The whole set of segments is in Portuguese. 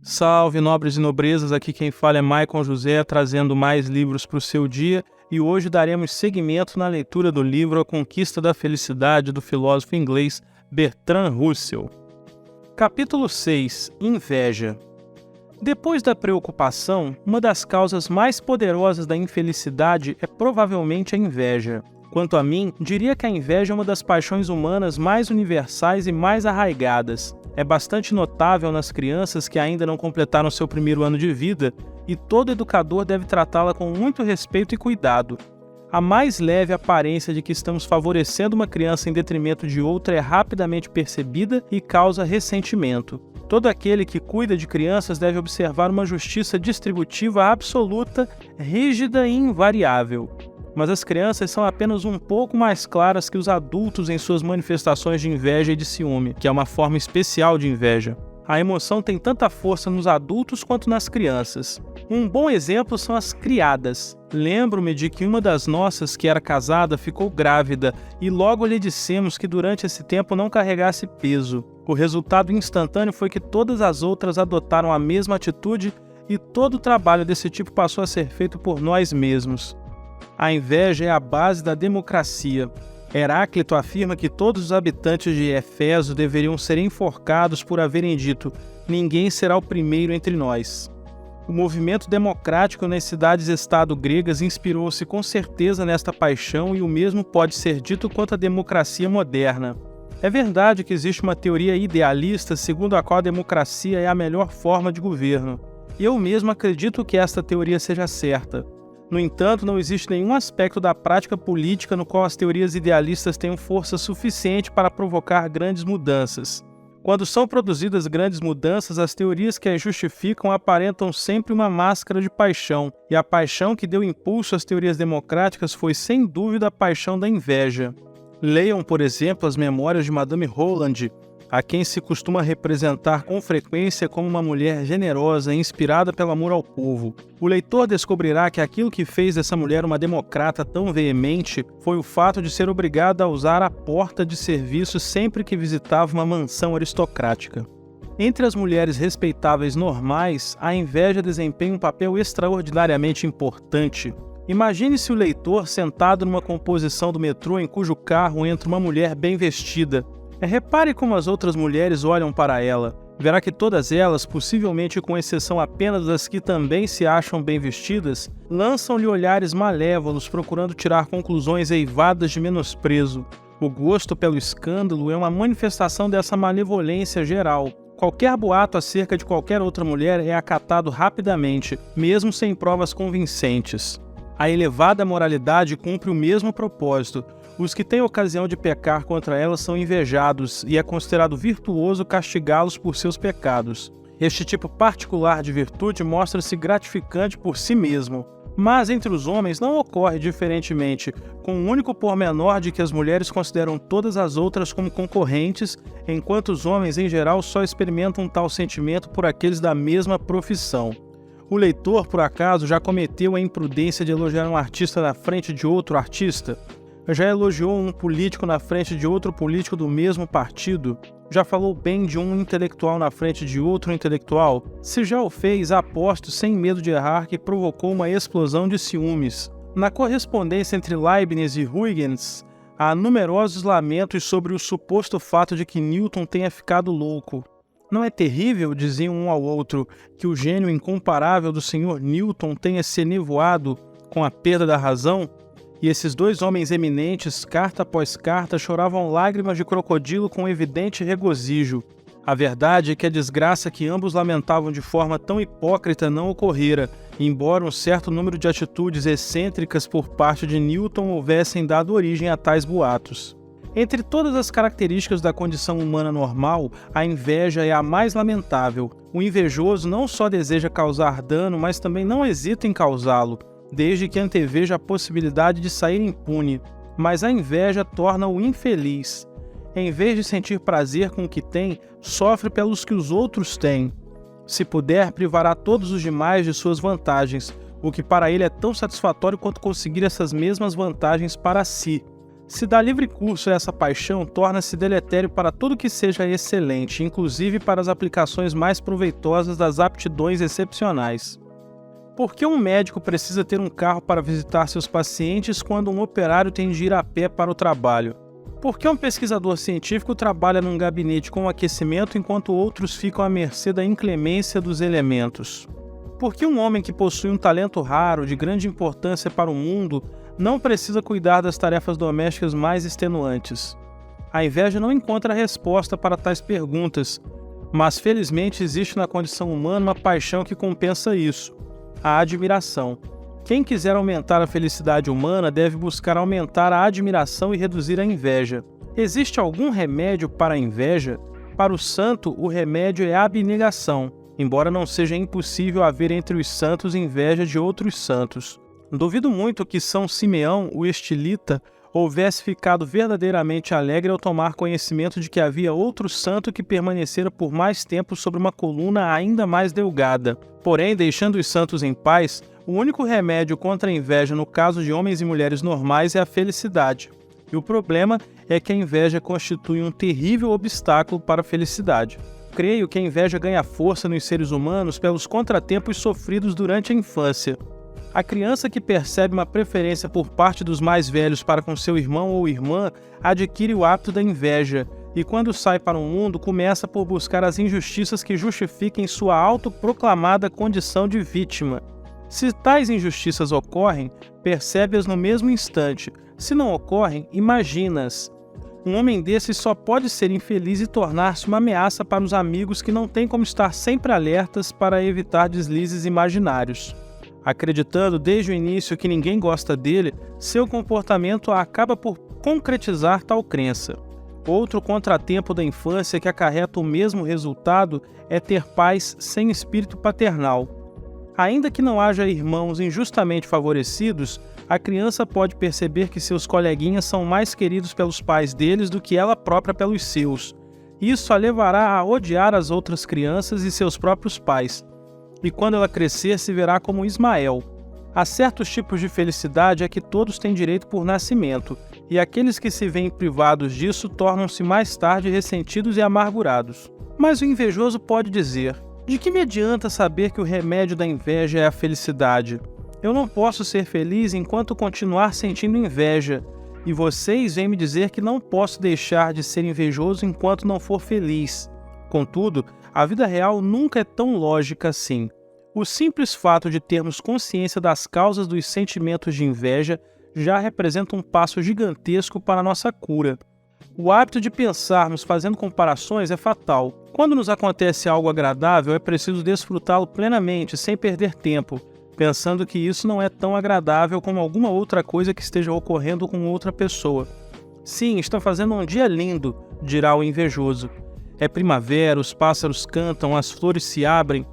Salve, nobres e nobrezas, aqui quem fala é Maicon José, trazendo mais livros para o seu dia, e hoje daremos seguimento na leitura do livro A Conquista da Felicidade, do filósofo inglês Bertrand Russell. Capítulo 6. Inveja. Depois da preocupação, uma das causas mais poderosas da infelicidade é provavelmente a inveja. Quanto a mim, diria que a inveja é uma das paixões humanas mais universais e mais arraigadas. É bastante notável nas crianças que ainda não completaram seu primeiro ano de vida, e todo educador deve tratá-la com muito respeito e cuidado. A mais leve aparência de que estamos favorecendo uma criança em detrimento de outra é rapidamente percebida e causa ressentimento. Todo aquele que cuida de crianças deve observar uma justiça distributiva absoluta, rígida e invariável. Mas as crianças são apenas um pouco mais claras que os adultos em suas manifestações de inveja e de ciúme, que é uma forma especial de inveja. A emoção tem tanta força nos adultos quanto nas crianças. Um bom exemplo são as criadas. Lembro-me de que uma das nossas, que era casada, ficou grávida e logo lhe dissemos que durante esse tempo não carregasse peso. O resultado instantâneo foi que todas as outras adotaram a mesma atitude e todo o trabalho desse tipo passou a ser feito por nós mesmos. A inveja é a base da democracia. Heráclito afirma que todos os habitantes de Éfeso deveriam ser enforcados por haverem dito: ninguém será o primeiro entre nós. O movimento democrático nas cidades-estado gregas inspirou-se com certeza nesta paixão, e o mesmo pode ser dito quanto à democracia moderna. É verdade que existe uma teoria idealista segundo a qual a democracia é a melhor forma de governo. Eu mesmo acredito que esta teoria seja certa. No entanto, não existe nenhum aspecto da prática política no qual as teorias idealistas tenham força suficiente para provocar grandes mudanças. Quando são produzidas grandes mudanças, as teorias que as justificam aparentam sempre uma máscara de paixão, e a paixão que deu impulso às teorias democráticas foi sem dúvida a paixão da inveja. Leiam, por exemplo, as memórias de Madame Roland, a quem se costuma representar com frequência como uma mulher generosa e inspirada pelo amor ao povo. O leitor descobrirá que aquilo que fez dessa mulher uma democrata tão veemente foi o fato de ser obrigada a usar a porta de serviço sempre que visitava uma mansão aristocrática. Entre as mulheres respeitáveis normais, a inveja desempenha um papel extraordinariamente importante. Imagine-se o leitor sentado numa composição do metrô em cujo carro entra uma mulher bem vestida. Repare como as outras mulheres olham para ela. Verá que todas elas, possivelmente com exceção apenas das que também se acham bem vestidas, lançam-lhe olhares malévolos procurando tirar conclusões eivadas de menosprezo. O gosto pelo escândalo é uma manifestação dessa malevolência geral. Qualquer boato acerca de qualquer outra mulher é acatado rapidamente, mesmo sem provas convincentes. A elevada moralidade cumpre o mesmo propósito. Os que têm ocasião de pecar contra ela são invejados, e é considerado virtuoso castigá-los por seus pecados. Este tipo particular de virtude mostra-se gratificante por si mesmo. Mas entre os homens não ocorre diferentemente, com o único pormenor de que as mulheres consideram todas as outras como concorrentes, enquanto os homens em geral só experimentam tal sentimento por aqueles da mesma profissão. O leitor, por acaso, já cometeu a imprudência de elogiar um artista na frente de outro artista? Já elogiou um político na frente de outro político do mesmo partido? Já falou bem de um intelectual na frente de outro intelectual? Se já o fez, aposto sem medo de errar que provocou uma explosão de ciúmes. Na correspondência entre Leibniz e Huygens, há numerosos lamentos sobre o suposto fato de que Newton tenha ficado louco. Não é terrível, diziam um ao outro, que o gênio incomparável do Sr. Newton tenha se enevoado com a perda da razão? E esses dois homens eminentes, carta após carta, choravam lágrimas de crocodilo com evidente regozijo. A verdade é que a desgraça que ambos lamentavam de forma tão hipócrita não ocorrera, embora um certo número de atitudes excêntricas por parte de Newton houvessem dado origem a tais boatos. Entre todas as características da condição humana normal, a inveja é a mais lamentável. O invejoso não só deseja causar dano, mas também não hesita em causá-lo, desde que anteveja a possibilidade de sair impune. Mas a inveja torna-o infeliz. Em vez de sentir prazer com o que tem, sofre pelos que os outros têm. Se puder, privará todos os demais de suas vantagens, o que para ele é tão satisfatório quanto conseguir essas mesmas vantagens para si. Se dá livre curso a essa paixão, torna-se deletério para tudo que seja excelente, inclusive para as aplicações mais proveitosas das aptidões excepcionais. Por que um médico precisa ter um carro para visitar seus pacientes quando um operário tem de ir a pé para o trabalho? Por que um pesquisador científico trabalha num gabinete com aquecimento enquanto outros ficam à mercê da inclemência dos elementos? Por que um homem que possui um talento raro, de grande importância para o mundo, não precisa cuidar das tarefas domésticas mais extenuantes? A inveja não encontra resposta para tais perguntas, mas felizmente existe na condição humana uma paixão que compensa isso: a admiração. Quem quiser aumentar a felicidade humana deve buscar aumentar a admiração e reduzir a inveja. Existe algum remédio para a inveja? Para o santo, o remédio é a abnegação, embora não seja impossível haver entre os santos inveja de outros santos. Duvido muito que São Simeão, o estilita, houvesse ficado verdadeiramente alegre ao tomar conhecimento de que havia outro santo que permanecera por mais tempo sobre uma coluna ainda mais delgada. Porém, deixando os santos em paz, o único remédio contra a inveja no caso de homens e mulheres normais é a felicidade. E o problema é que a inveja constitui um terrível obstáculo para a felicidade. Creio que a inveja ganha força nos seres humanos pelos contratempos sofridos durante a infância. A criança que percebe uma preferência por parte dos mais velhos para com seu irmão ou irmã adquire o hábito da inveja e, quando sai para o mundo, começa por buscar as injustiças que justifiquem sua autoproclamada condição de vítima. Se tais injustiças ocorrem, percebe-as no mesmo instante. Se não ocorrem, imagina-as. Um homem desses só pode ser infeliz e tornar-se uma ameaça para os amigos que não têm como estar sempre alertas para evitar deslizes imaginários. Acreditando desde o início que ninguém gosta dele, seu comportamento acaba por concretizar tal crença. Outro contratempo da infância que acarreta o mesmo resultado é ter pais sem espírito paternal. Ainda que não haja irmãos injustamente favorecidos, a criança pode perceber que seus coleguinhas são mais queridos pelos pais deles do que ela própria pelos seus. Isso a levará a odiar as outras crianças e seus próprios pais. E quando ela crescer, se verá como Ismael. Há certos tipos de felicidade a que todos têm direito por nascimento, e aqueles que se veem privados disso tornam-se mais tarde ressentidos e amargurados. Mas o invejoso pode dizer: de que me adianta saber que o remédio da inveja é a felicidade? Eu não posso ser feliz enquanto continuar sentindo inveja, e vocês vêm me dizer que não posso deixar de ser invejoso enquanto não for feliz. Contudo, a vida real nunca é tão lógica assim. O simples fato de termos consciência das causas dos sentimentos de inveja já representa um passo gigantesco para a nossa cura. O hábito de pensarmos fazendo comparações é fatal. Quando nos acontece algo agradável, é preciso desfrutá-lo plenamente, sem perder tempo, pensando que isso não é tão agradável como alguma outra coisa que esteja ocorrendo com outra pessoa. Sim, está fazendo um dia lindo, dirá o invejoso. É primavera, os pássaros cantam, as flores se abrem.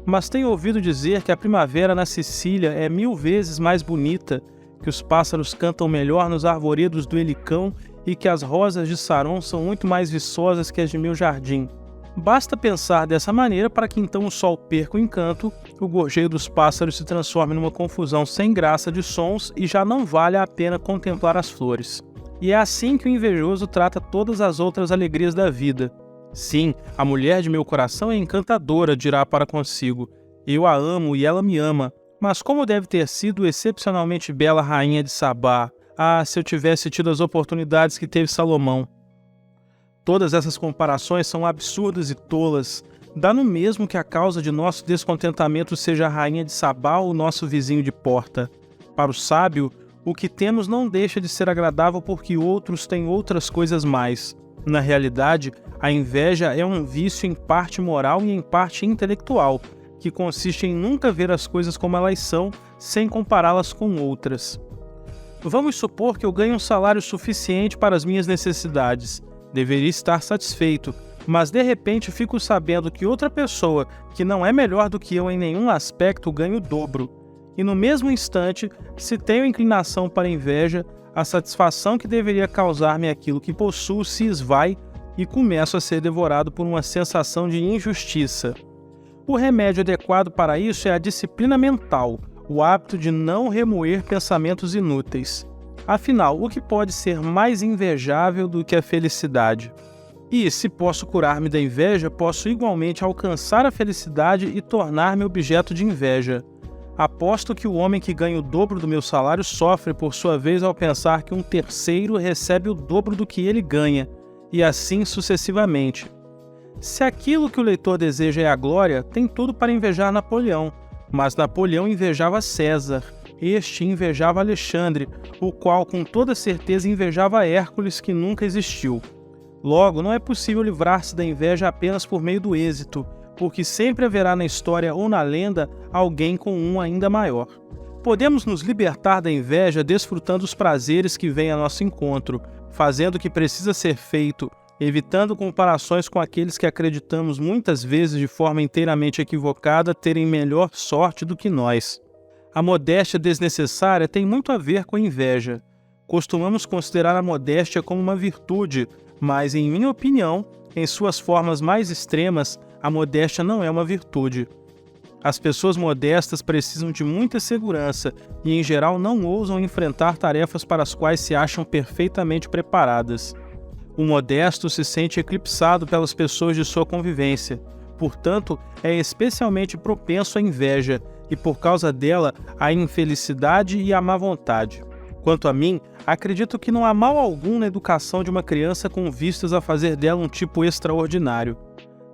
Mas tenho ouvido dizer que a primavera na Sicília é 1000 vezes mais bonita, que os pássaros cantam melhor nos arvoredos do Helicão e que as rosas de Saron são muito mais viçosas que as de meu jardim. Basta pensar dessa maneira para que então o sol perca o encanto, o gorjeio dos pássaros se transforme numa confusão sem graça de sons e já não vale a pena contemplar as flores. E é assim que o invejoso trata todas as outras alegrias da vida. Sim, a mulher de meu coração é encantadora, dirá para consigo. Eu a amo e ela me ama. Mas como deve ter sido excepcionalmente bela a rainha de Sabá? Ah, se eu tivesse tido as oportunidades que teve Salomão. Todas essas comparações são absurdas e tolas. Dá no mesmo que a causa de nosso descontentamento seja a rainha de Sabá ou o nosso vizinho de porta. Para o sábio, o que temos não deixa de ser agradável porque outros têm outras coisas mais. Na realidade, a inveja é um vício em parte moral e em parte intelectual, que consiste em nunca ver as coisas como elas são, sem compará-las com outras. Vamos supor que eu ganho um salário suficiente para as minhas necessidades. Deveria estar satisfeito, mas de repente fico sabendo que outra pessoa, que não é melhor do que eu em nenhum aspecto, ganha o dobro. E no mesmo instante, se tenho inclinação para a inveja, a satisfação que deveria causar-me aquilo que possuo se esvai e começo a ser devorado por uma sensação de injustiça. O remédio adequado para isso é a disciplina mental, o hábito de não remoer pensamentos inúteis. Afinal, o que pode ser mais invejável do que a felicidade? E, se posso curar-me da inveja, posso igualmente alcançar a felicidade e tornar-me objeto de inveja. Aposto que o homem que ganha o dobro do meu salário sofre, por sua vez, ao pensar que um terceiro recebe o dobro do que ele ganha, e assim sucessivamente. Se aquilo que o leitor deseja é a glória, tem tudo para invejar Napoleão, mas Napoleão invejava César, este invejava Alexandre, o qual com toda certeza invejava Hércules, que nunca existiu. Logo, não é possível livrar-se da inveja apenas por meio do êxito, porque sempre haverá na história ou na lenda alguém com um ainda maior. Podemos nos libertar da inveja desfrutando os prazeres que vêm a nosso encontro, fazendo o que precisa ser feito, evitando comparações com aqueles que acreditamos muitas vezes de forma inteiramente equivocada terem melhor sorte do que nós. A modéstia desnecessária tem muito a ver com a inveja. Costumamos considerar a modéstia como uma virtude, mas, em minha opinião, em suas formas mais extremas, a modéstia não é uma virtude. As pessoas modestas precisam de muita segurança e, em geral, não ousam enfrentar tarefas para as quais se acham perfeitamente preparadas. O modesto se sente eclipsado pelas pessoas de sua convivência, portanto, é especialmente propenso à inveja e, por causa dela, à infelicidade e à má vontade. Quanto a mim, acredito que não há mal algum na educação de uma criança com vistas a fazer dela um tipo extraordinário.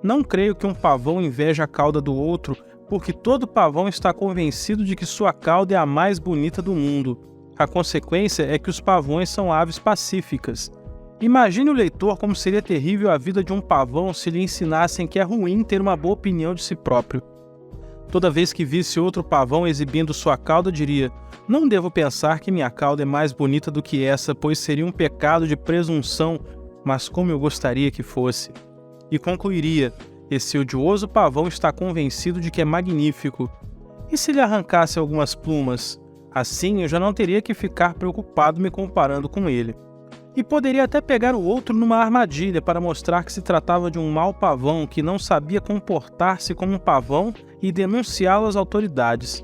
Não creio que um pavão inveje a cauda do outro, porque todo pavão está convencido de que sua cauda é a mais bonita do mundo. A consequência é que os pavões são aves pacíficas. Imagine o leitor como seria terrível a vida de um pavão se lhe ensinassem que é ruim ter uma boa opinião de si próprio. Toda vez que visse outro pavão exibindo sua cauda, diria: não devo pensar que minha cauda é mais bonita do que essa, pois seria um pecado de presunção, mas como eu gostaria que fosse. E concluiria: esse odioso pavão está convencido de que é magnífico. E se lhe arrancasse algumas plumas? Assim eu já não teria que ficar preocupado me comparando com ele. E poderia até pegar o outro numa armadilha para mostrar que se tratava de um mau pavão que não sabia comportar-se como um pavão e denunciá-lo às autoridades.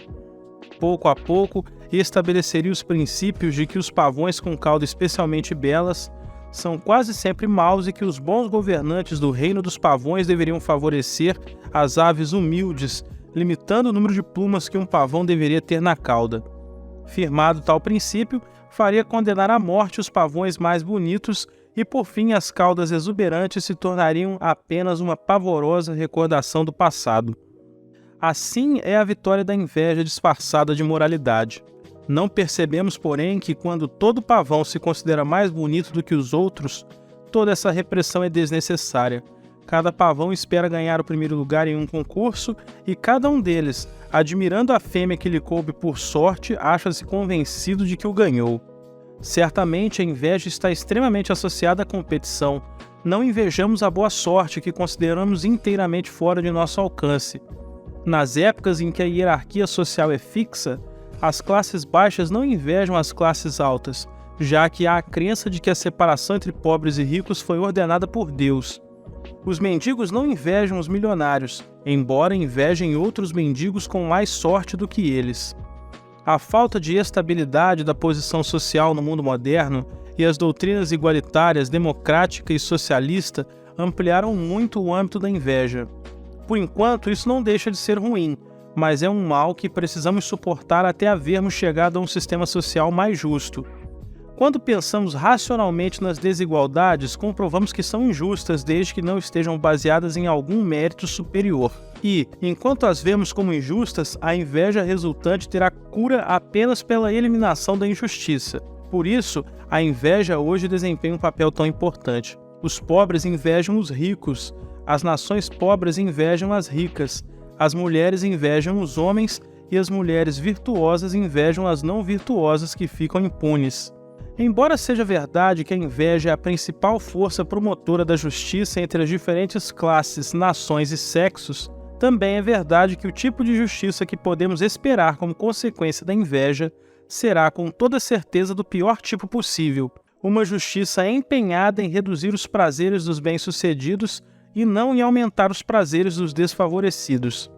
Pouco a pouco, estabeleceria os princípios de que os pavões com cauda especialmente belas são quase sempre maus e que os bons governantes do reino dos pavões deveriam favorecer as aves humildes, limitando o número de plumas que um pavão deveria ter na cauda. Firmado tal princípio, faria condenar à morte os pavões mais bonitos e, por fim, as caudas exuberantes se tornariam apenas uma pavorosa recordação do passado. Assim é a vitória da inveja disfarçada de moralidade. Não percebemos, porém, que quando todo pavão se considera mais bonito do que os outros, toda essa repressão é desnecessária. Cada pavão espera ganhar o primeiro lugar em um concurso e cada um deles, admirando a fêmea que lhe coube por sorte, acha-se convencido de que o ganhou. Certamente a inveja está extremamente associada à competição. Não invejamos a boa sorte que consideramos inteiramente fora de nosso alcance. Nas épocas em que a hierarquia social é fixa, as classes baixas não invejam as classes altas, já que há a crença de que a separação entre pobres e ricos foi ordenada por Deus. Os mendigos não invejam os milionários, embora invejem outros mendigos com mais sorte do que eles. A falta de estabilidade da posição social no mundo moderno e as doutrinas igualitárias, democrática e socialista ampliaram muito o âmbito da inveja. Por enquanto, isso não deixa de ser ruim, mas é um mal que precisamos suportar até havermos chegado a um sistema social mais justo. Quando pensamos racionalmente nas desigualdades, comprovamos que são injustas desde que não estejam baseadas em algum mérito superior. E, enquanto as vemos como injustas, a inveja resultante terá cura apenas pela eliminação da injustiça. Por isso, a inveja hoje desempenha um papel tão importante. Os pobres invejam os ricos, as nações pobres invejam as ricas, as mulheres invejam os homens e as mulheres virtuosas invejam as não virtuosas que ficam impunes. Embora seja verdade que a inveja é a principal força promotora da justiça entre as diferentes classes, nações e sexos, também é verdade que o tipo de justiça que podemos esperar como consequência da inveja será com toda certeza do pior tipo possível, uma justiça empenhada em reduzir os prazeres dos bem-sucedidos e não em aumentar os prazeres dos desfavorecidos.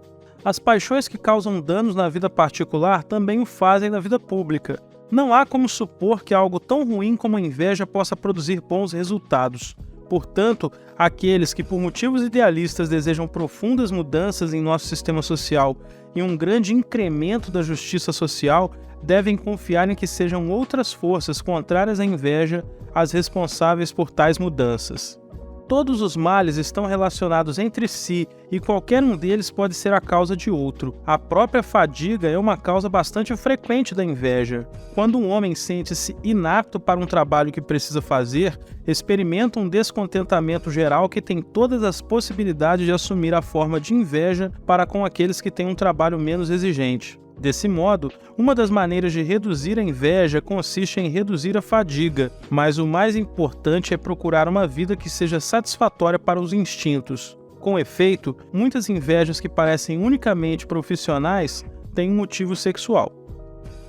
As paixões que causam danos na vida particular também o fazem na vida pública. Não há como supor que algo tão ruim como a inveja possa produzir bons resultados. Portanto, aqueles que por motivos idealistas desejam profundas mudanças em nosso sistema social e um grande incremento da justiça social devem confiar em que sejam outras forças contrárias à inveja as responsáveis por tais mudanças. Todos os males estão relacionados entre si e qualquer um deles pode ser a causa de outro. A própria fadiga é uma causa bastante frequente da inveja. Quando um homem sente-se inapto para um trabalho que precisa fazer, experimenta um descontentamento geral que tem todas as possibilidades de assumir a forma de inveja para com aqueles que têm um trabalho menos exigente. Desse modo, uma das maneiras de reduzir a inveja consiste em reduzir a fadiga, mas o mais importante é procurar uma vida que seja satisfatória para os instintos. Com efeito, muitas invejas que parecem unicamente profissionais têm um motivo sexual.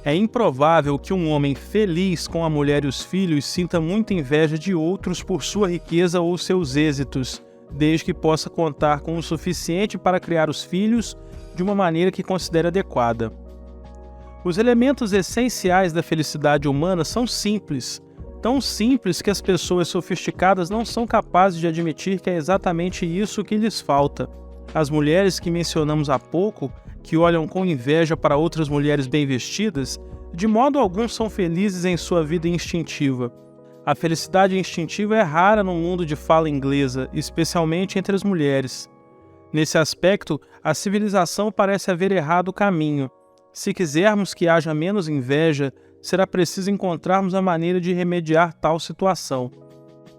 É improvável que um homem feliz com a mulher e os filhos sinta muita inveja de outros por sua riqueza ou seus êxitos, desde que possa contar com o suficiente para criar os filhos de uma maneira que considere adequada. Os elementos essenciais da felicidade humana são simples, tão simples que as pessoas sofisticadas não são capazes de admitir que é exatamente isso que lhes falta. As mulheres que mencionamos há pouco, que olham com inveja para outras mulheres bem vestidas, de modo algum são felizes em sua vida instintiva. A felicidade instintiva é rara no mundo de fala inglesa, especialmente entre as mulheres. Nesse aspecto, a civilização parece haver errado o caminho. Se quisermos que haja menos inveja, será preciso encontrarmos a maneira de remediar tal situação.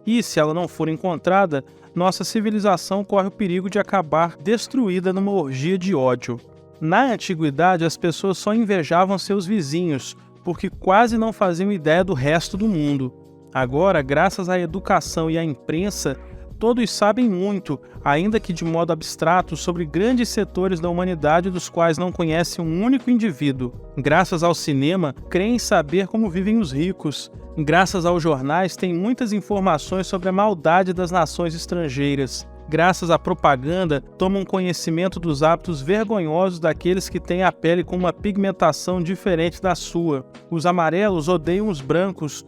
E, se ela não for encontrada, nossa civilização corre o perigo de acabar destruída numa orgia de ódio. Na antiguidade, as pessoas só invejavam seus vizinhos, porque quase não faziam ideia do resto do mundo. Agora, graças à educação e à imprensa, todos sabem muito, ainda que de modo abstrato, sobre grandes setores da humanidade dos quais não conhecem um único indivíduo. Graças ao cinema, creem saber como vivem os ricos. Graças aos jornais, têm muitas informações sobre a maldade das nações estrangeiras. Graças à propaganda, tomam conhecimento dos hábitos vergonhosos daqueles que têm a pele com uma pigmentação diferente da sua. Os amarelos odeiam os brancos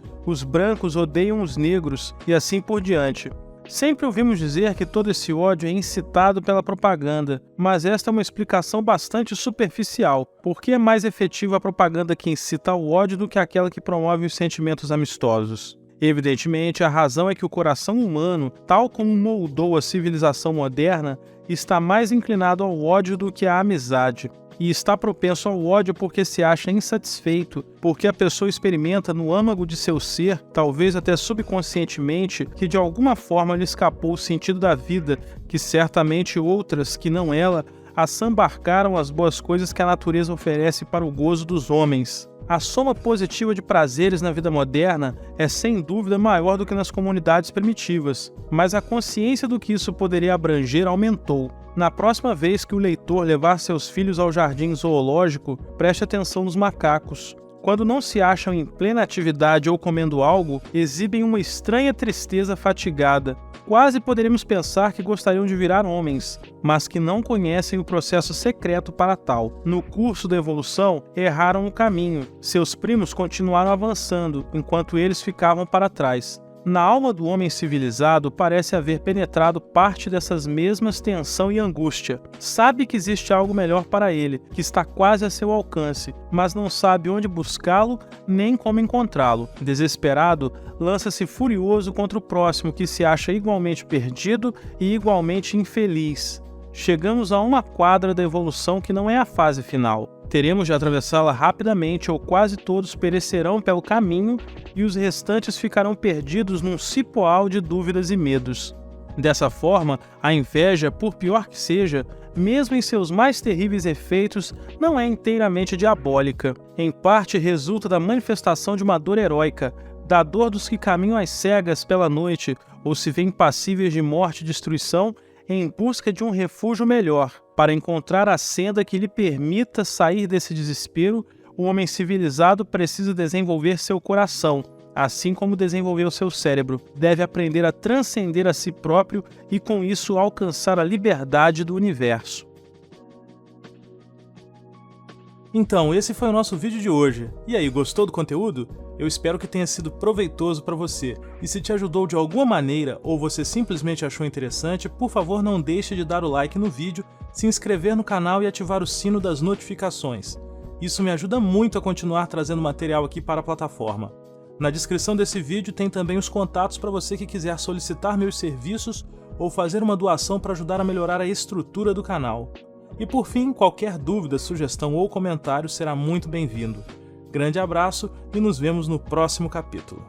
odeiam os negros, e assim por diante. Sempre ouvimos dizer que todo esse ódio é incitado pela propaganda, mas esta é uma explicação bastante superficial, porque é mais efetiva a propaganda que incita ao ódio do que aquela que promove os sentimentos amistosos. Evidentemente, a razão é que o coração humano, tal como moldou a civilização moderna, está mais inclinado ao ódio do que à amizade. E está propenso ao ódio porque se acha insatisfeito, porque a pessoa experimenta no âmago de seu ser, talvez até subconscientemente, que de alguma forma lhe escapou o sentido da vida, que certamente outras, que não ela, assambarcaram as boas coisas que a natureza oferece para o gozo dos homens. A soma positiva de prazeres na vida moderna é sem dúvida maior do que nas comunidades primitivas, mas a consciência do que isso poderia abranger aumentou. Na próxima vez que o leitor levar seus filhos ao jardim zoológico, preste atenção nos macacos. Quando não se acham em plena atividade ou comendo algo, exibem uma estranha tristeza fatigada. Quase poderíamos pensar que gostariam de virar homens, mas que não conhecem o processo secreto para tal. No curso da evolução, erraram o caminho. Seus primos continuaram avançando, enquanto eles ficavam para trás. Na alma do homem civilizado parece haver penetrado parte dessas mesmas tensão e angústia. Sabe que existe algo melhor para ele, que está quase a seu alcance, mas não sabe onde buscá-lo nem como encontrá-lo. Desesperado, lança-se furioso contra o próximo que se acha igualmente perdido e igualmente infeliz. Chegamos a uma quadra da evolução que não é a fase final. Teremos de atravessá-la rapidamente ou quase todos perecerão pelo caminho e os restantes ficarão perdidos num cipoal de dúvidas e medos. Dessa forma, a inveja, por pior que seja, mesmo em seus mais terríveis efeitos, não é inteiramente diabólica. Em parte resulta da manifestação de uma dor heróica, da dor dos que caminham às cegas pela noite ou se veem passíveis de morte e destruição em busca de um refúgio melhor. Para encontrar a senda que lhe permita sair desse desespero, o homem civilizado precisa desenvolver seu coração, assim como desenvolveu seu cérebro. Deve aprender a transcender a si próprio e, com isso, alcançar a liberdade do universo. Então, esse foi o nosso vídeo de hoje. E aí, gostou do conteúdo? Eu espero que tenha sido proveitoso para você. E se te ajudou de alguma maneira ou você simplesmente achou interessante, por favor não deixe de dar o like no vídeo, se inscrever no canal e ativar o sino das notificações. Isso me ajuda muito a continuar trazendo material aqui para a plataforma. Na descrição desse vídeo tem também os contatos para você que quiser solicitar meus serviços ou fazer uma doação para ajudar a melhorar a estrutura do canal. E por fim, qualquer dúvida, sugestão ou comentário será muito bem-vindo. Grande abraço e nos vemos no próximo capítulo.